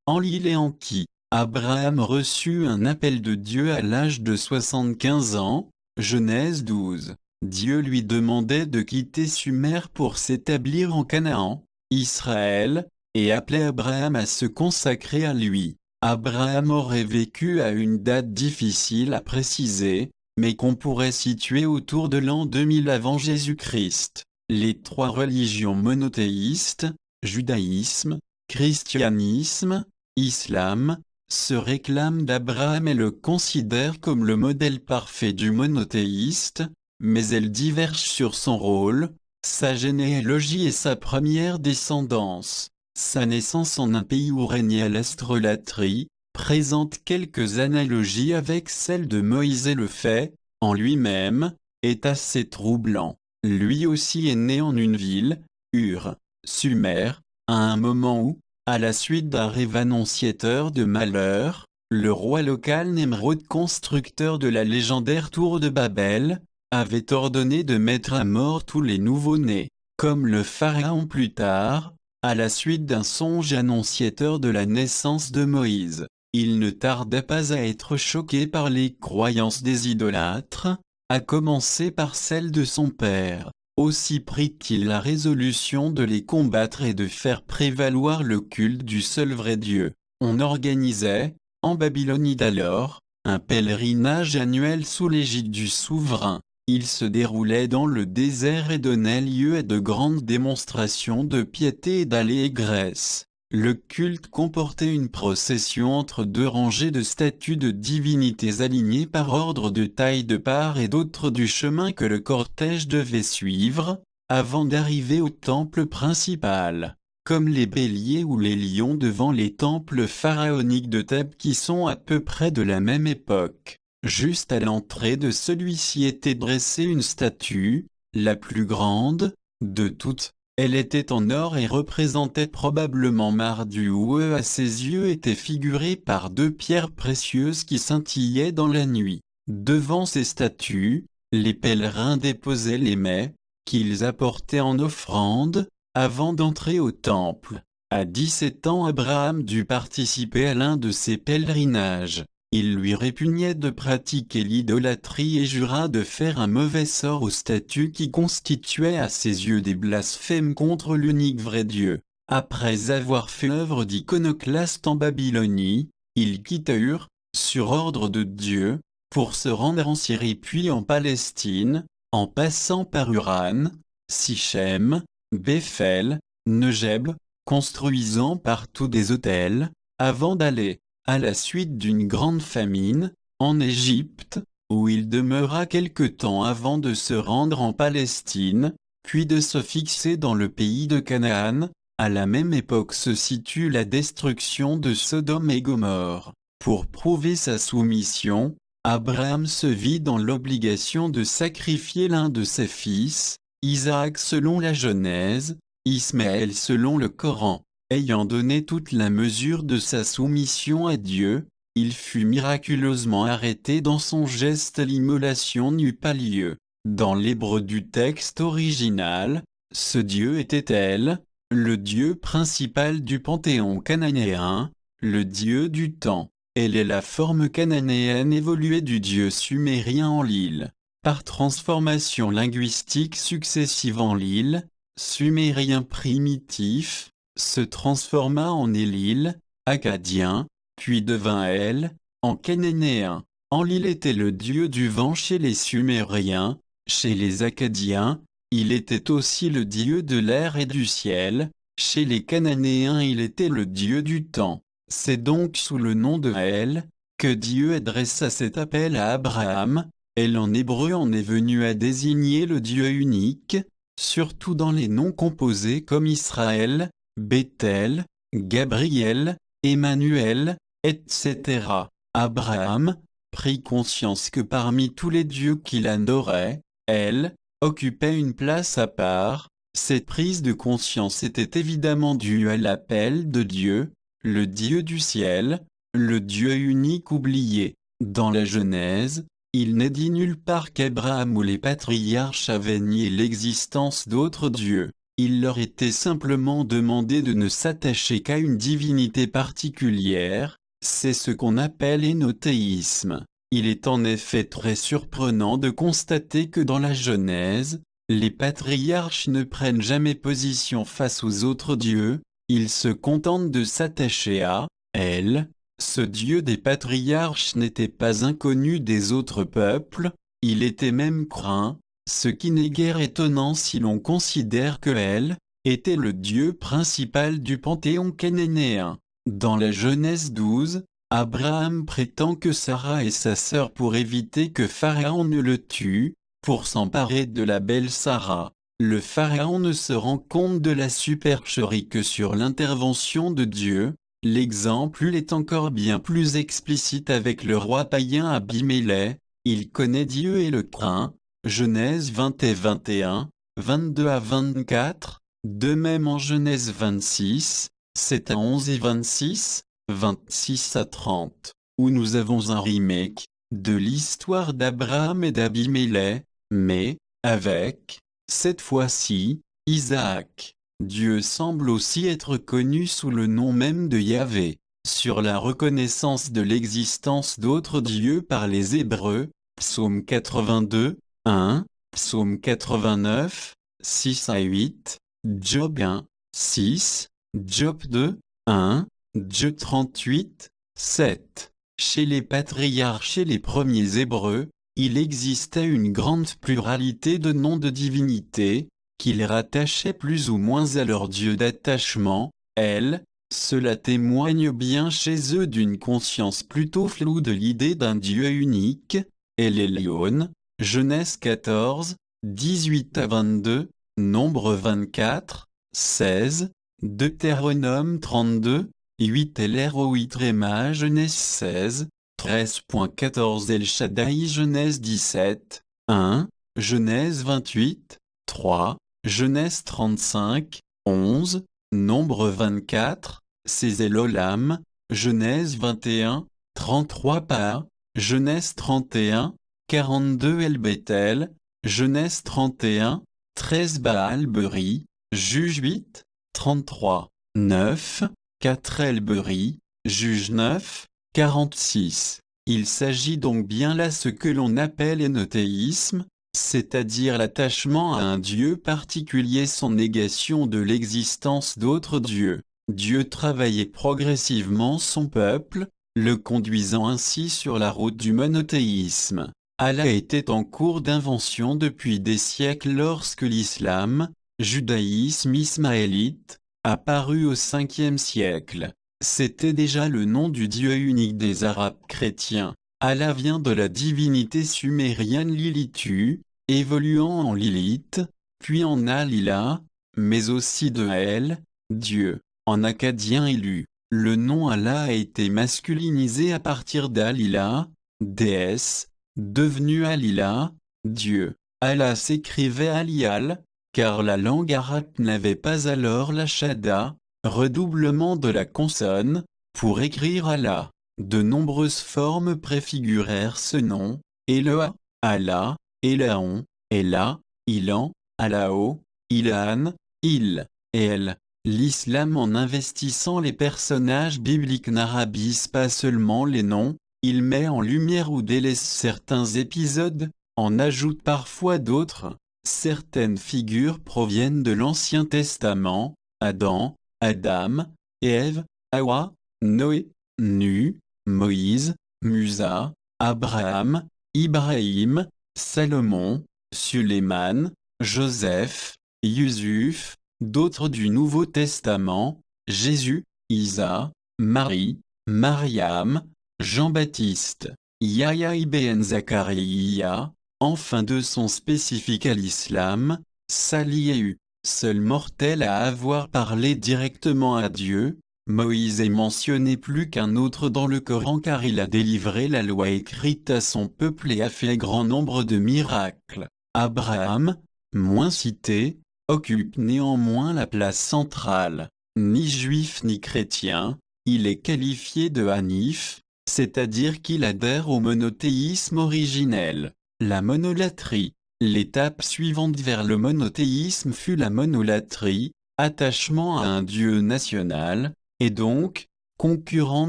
Speaker 1: Enlil et Enki. Abraham reçut un appel de Dieu à l'âge de 75 ans, Genèse 12. Dieu lui demandait de quitter Sumer pour s'établir en Canaan, Israël, et appelait Abraham à se consacrer à lui. Abraham aurait vécu à une date difficile à préciser, mais qu'on pourrait situer autour de l'an 2000 avant Jésus-Christ. Les trois religions monothéistes, judaïsme, christianisme, islam, se réclament d'Abraham et le considèrent comme le modèle parfait du monothéiste, mais elles divergent sur son rôle, sa généalogie et sa première descendance. Sa naissance en un pays où régnait l'astrolâtrie, présente quelques analogies avec celle de Moïse et le fait, en lui-même, est assez troublant. Lui aussi est né en une ville, Ur, Sumer, à un moment où, à la suite d'un rêve annonciateur de malheur, le roi local Nemrod, constructeur de la légendaire tour de Babel, avait ordonné de mettre à mort tous les nouveau-nés, comme le pharaon plus tard, à la suite d'un songe annonciateur de la naissance de Moïse. Il ne tarda pas à être choqué par les croyances des idolâtres, à commencer par celle de son père. Aussi prit-il la résolution de les combattre et de faire prévaloir le culte du seul vrai Dieu. On organisait, en Babylonie d'alors, un pèlerinage annuel sous l'égide du souverain. Il se déroulait dans le désert et donnait lieu à de grandes démonstrations de piété et d'allégresse. Le culte comportait une procession entre deux rangées de statues de divinités alignées par ordre de taille de part et d'autre du chemin que le cortège devait suivre, avant d'arriver au temple principal, comme les béliers ou les lions devant les temples pharaoniques de Thèbes qui sont à peu près de la même époque. Juste à l'entrée de celui-ci était dressée une statue, la plus grande de toutes. Elle était en or et représentait probablement Marduk où à ses yeux étaient figurées par deux pierres précieuses qui scintillaient dans la nuit. Devant ces statues, les pèlerins déposaient les mets, qu'ils apportaient en offrande, avant d'entrer au temple. À 17 ans, Abraham dut participer à l'un de ces pèlerinages. Il lui répugnait de pratiquer l'idolâtrie et jura de faire un mauvais sort aux statues qui constituaient à ses yeux des blasphèmes contre l'unique vrai Dieu. Après avoir fait œuvre d'iconoclaste en Babylonie, il quitta Ur, sur ordre de Dieu, pour se rendre en Syrie puis en Palestine, en passant par Uran, Sichem, Béphel, Negeb, construisant partout des autels, avant d'aller, à la suite d'une grande famine, en Égypte, où il demeura quelque temps avant de se rendre en Palestine, puis de se fixer dans le pays de Canaan. À la même époque se situe la destruction de Sodome et Gomorrhe. Pour prouver sa soumission, Abraham se vit dans l'obligation de sacrifier l'un de ses fils, Isaac selon la Genèse, Ismaël selon le Coran. Ayant donné toute la mesure de sa soumission à Dieu, il fut miraculeusement arrêté dans son geste. L'immolation n'eut pas lieu. Dans l'hébreu du texte original, ce Dieu était El, le Dieu principal du panthéon cananéen, le Dieu du temps. Elle est la forme cananéenne évoluée du Dieu sumérien en l'île. Par transformation linguistique successive en l'île, sumérien primitif, se transforma en Élil, acadien, puis devint El, en cananéen. Enlil était le dieu du vent chez les Sumériens, chez les Acadiens, il était aussi le dieu de l'air et du ciel, chez les Cananéens il était le dieu du temps. C'est donc sous le nom de El, que Dieu adressa cet appel à Abraham. El en hébreu en est venu à désigner le Dieu unique, surtout dans les noms composés comme Israël, Bethel, Gabriel, Emmanuel, etc. Abraham prit conscience que parmi tous les dieux qu'il adorait, El occupait une place à part. Cette prise de conscience était évidemment due à l'appel de Dieu, le Dieu du ciel, le Dieu unique oublié. Dans la Genèse, il n'est dit nulle part qu'Abraham ou les patriarches avaient nié l'existence d'autres dieux. Il leur était simplement demandé de ne s'attacher qu'à une divinité particulière, c'est ce qu'on appelle l'énothéisme. Il est en effet très surprenant de constater que dans la Genèse, les patriarches ne prennent jamais position face aux autres dieux, ils se contentent de s'attacher à El. Ce Dieu des patriarches n'était pas inconnu des autres peuples, il était même craint, ce qui n'est guère étonnant si l'on considère que El était le Dieu principal du panthéon cananéen. Dans la Genèse 12, Abraham prétend que Sarah est sa sœur pour éviter que Pharaon ne le tue, pour s'emparer de la belle Sarah. Le Pharaon ne se rend compte de la supercherie que sur l'intervention de Dieu. L'exemple est encore bien plus explicite avec le roi païen Abimélec. Il connaît Dieu et le craint. Genèse 20 et 21, 22 à 24, de même en Genèse 26, 7 à 11 et 26, 26 à 30, où nous avons un remake de l'histoire d'Abraham et d'Abimélec, mais avec, cette fois-ci, Isaac. Dieu semble aussi être connu sous le nom même de Yahvé. Sur la reconnaissance de l'existence d'autres dieux par les Hébreux, Psaume 82, 1, Psaume 89, 6 à 8, Job 1, 6, Job 2, 1, Job 38, 7. Chez les patriarches et les premiers Hébreux, il existait une grande pluralité de noms de divinités, qui les rattachaient plus ou moins à leur dieu d'attachement, El. Cela témoigne bien chez eux d'une conscience plutôt floue de l'idée d'un dieu unique, El Elyon, Genèse 14, 18 à 22, Nombre 24, 16, Deutéronome 32, 8 LRO8 Réma Genèse 16, 13.14 El Shaddai Genèse 17, 1, Genèse 28, 3, Genèse 35, 11, Nombre 24, C'est Elolam, Genèse 21, 33 par, Genèse 31, 42 El Bethel, Genèse 31, 13 Baal-Beri, Juge 8, 33, 9, 4 El-Beri, Juge 9, 46. Il s'agit donc bien là ce que l'on appelle l'énothéisme, c'est-à-dire l'attachement à un Dieu particulier sans négation de l'existence d'autres dieux. Dieu travaillait progressivement son peuple, le conduisant ainsi sur la route du monothéisme. Allah était en cours d'invention depuis des siècles lorsque l'islam, judaïsme ismaélite, apparut au 5e siècle. C'était déjà le nom du Dieu unique des Arabes chrétiens. Allah vient de la divinité sumérienne Lilitu, évoluant en Lilith, puis en Alila, mais aussi de El, Dieu, en acadien élu. Le nom Allah a été masculinisé à partir d'Alila, déesse, devenue Alila, Dieu. Allah s'écrivait Alial, car la langue arabe n'avait pas alors la shadda, redoublement de la consonne, pour écrire Allah. De nombreuses formes préfigurèrent ce nom, Eloa, Allah, Elaon, Ela, Ilan, Alao, Ilan, Il, El. L'islam en investissant les personnages bibliques n'arabise pas seulement les noms, il met en lumière ou délaisse certains épisodes, en ajoute parfois d'autres. Certaines figures proviennent de l'Ancien Testament, Adam, Adam, Ève, Hawa, Noé, Nu, Moïse, Musa, Abraham, Ibrahim, Salomon, Suleiman, Joseph, Yusuf, d'autres du Nouveau Testament, Jésus, Isa, Marie, Mariam, Jean-Baptiste, Yahya ibn Zakaria, enfin deux sont spécifiques à l'islam, Salihu, seul mortel à avoir parlé directement à Dieu. Moïse est mentionné plus qu'un autre dans le Coran car il a délivré la loi écrite à son peuple et a fait grand nombre de miracles. Abraham, moins cité, occupe néanmoins la place centrale. Ni juif ni chrétien, il est qualifié de hanif, c'est-à-dire qu'il adhère au monothéisme originel. La monolatrie. L'étape suivante vers le monothéisme fut la monolatrie, attachement à un dieu national, et donc, concurrent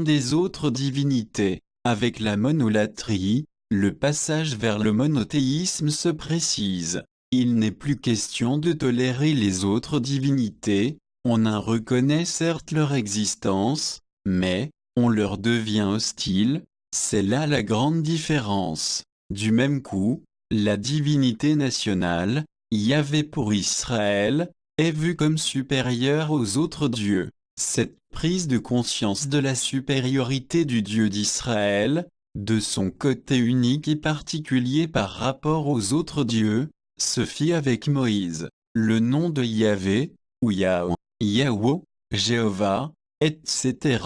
Speaker 1: des autres divinités. Avec la monolatrie, le passage vers le monothéisme se précise. Il n'est plus question de tolérer les autres divinités, on en reconnaît certes leur existence, mais, on leur devient hostile, c'est là la grande différence. Du même coup, la divinité nationale, Yahvé pour Israël, est vue comme supérieure aux autres dieux. Cette prise de conscience de la supériorité du Dieu d'Israël, de son côté unique et particulier par rapport aux autres dieux, se fit avec Moïse. Le nom de Yahvé, ou Yahweh, Yahweh, Jéhovah, etc.,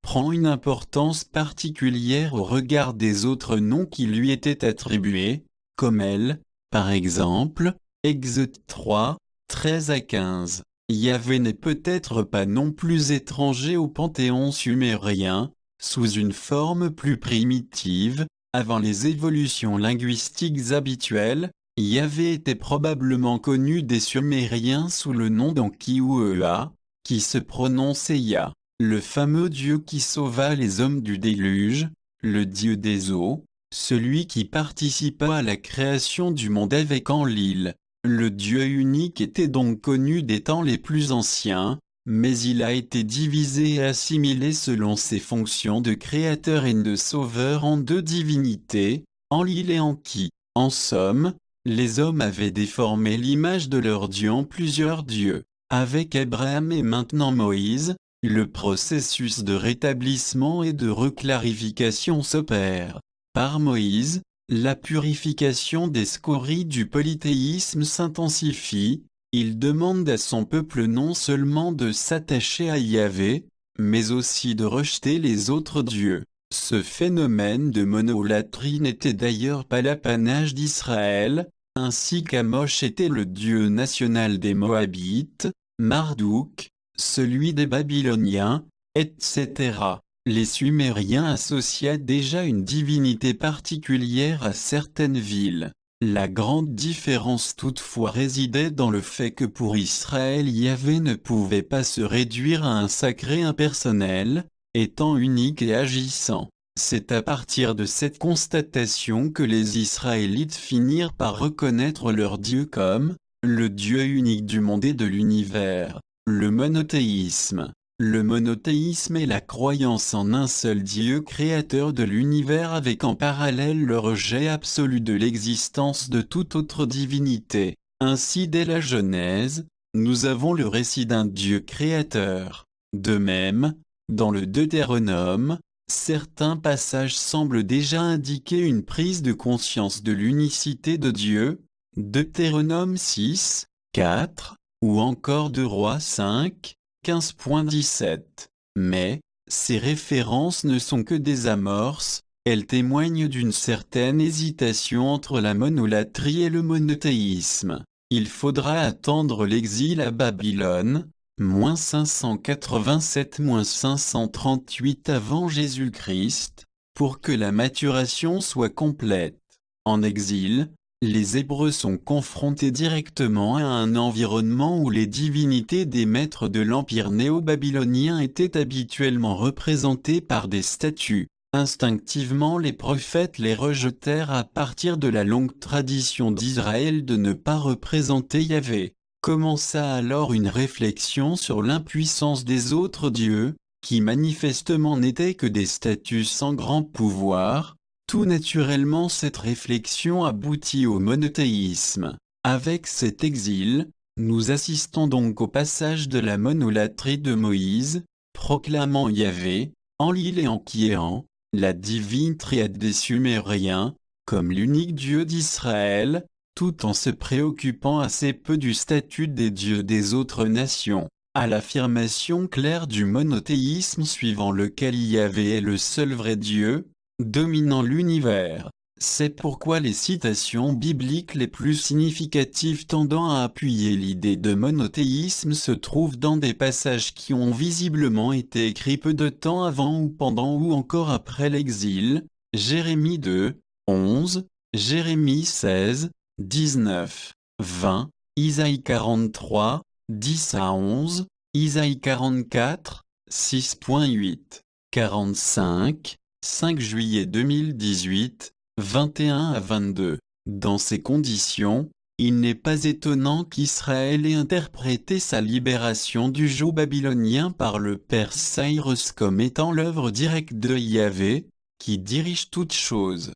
Speaker 1: prend une importance particulière au regard des autres noms qui lui étaient attribués, comme elle, par exemple, Exode 3, 13 à 15. Yahvé n'est peut-être pas non plus étranger au panthéon sumérien, sous une forme plus primitive, avant les évolutions linguistiques habituelles, Yahvé était probablement connu des Sumériens sous le nom d'Enki ou Ea, qui se prononçait Ya, le fameux Dieu qui sauva les hommes du déluge, le Dieu des eaux, celui qui participa à la création du monde avec Enlil. Le Dieu unique était donc connu des temps les plus anciens, mais il a été divisé et assimilé selon ses fonctions de créateur et de sauveur en deux divinités, Enlil et Enki. En somme, les hommes avaient déformé l'image de leur Dieu en plusieurs dieux. Avec Abraham et maintenant Moïse, le processus de rétablissement et de reclarification s'opère. Par Moïse, la purification des scories du polythéisme s'intensifie, il demande à son peuple non seulement de s'attacher à Yahvé, mais aussi de rejeter les autres dieux. Ce phénomène de monolatrie n'était d'ailleurs pas l'apanage d'Israël, ainsi qu'Amosh était le dieu national des Moabites, Marduk, celui des Babyloniens, etc. Les Sumériens associaient déjà une divinité particulière à certaines villes. La grande différence toutefois résidait dans le fait que pour Israël Yahvé ne pouvait pas se réduire à un sacré impersonnel, étant unique et agissant. C'est à partir de cette constatation que les Israélites finirent par reconnaître leur Dieu comme le Dieu unique du monde et de l'univers, le monothéisme. Le monothéisme est la croyance en un seul Dieu créateur de l'univers avec en parallèle le rejet absolu de l'existence de toute autre divinité. Ainsi dès la Genèse, nous avons le récit d'un Dieu créateur. De même, dans le Deutéronome, certains passages semblent déjà indiquer une prise de conscience de l'unicité de Dieu, Deutéronome 6, 4, ou encore 2 Rois 5, 15.17. Mais, Ces références ne sont que des amorces, elles témoignent d'une certaine hésitation entre la monolatrie et le monothéisme. Il faudra attendre l'exil à Babylone, -587-538 avant Jésus-Christ, pour que la maturation soit complète. En exil, les Hébreux sont confrontés directement à un environnement où les divinités des maîtres de l'empire néo-babylonien étaient habituellement représentées par des statues. Instinctivement les prophètes les rejetèrent à partir de la longue tradition d'Israël de ne pas représenter Yahvé. Commença alors une réflexion sur l'impuissance des autres dieux, qui manifestement n'étaient que des statues sans grand pouvoir. Tout naturellement cette réflexion aboutit au monothéisme. Avec cet exil, nous assistons donc au passage de la monolatrie de Moïse, proclamant Yahvé, Enlil et Enkiéan, la divine triade des Sumériens, comme l'unique Dieu d'Israël, tout en se préoccupant assez peu du statut des dieux des autres nations, à l'affirmation claire du monothéisme suivant lequel Yahvé est le seul vrai Dieu, dominant l'univers. C'est pourquoi les citations bibliques les plus significatives tendant à appuyer l'idée de monothéisme se trouvent dans des passages qui ont visiblement été écrits peu de temps avant ou pendant ou encore après l'exil, Jérémie 2, 11, Jérémie 16, 19, 20, Isaïe 43, 10 à 11, Isaïe 44, 6.8, 45, 5 juillet 2018, 21 à 22. Dans ces conditions, il n'est pas étonnant qu'Israël ait interprété sa libération du joug babylonien par le Perse Cyrus comme étant l'œuvre directe de Yahvé, qui dirige toutes choses.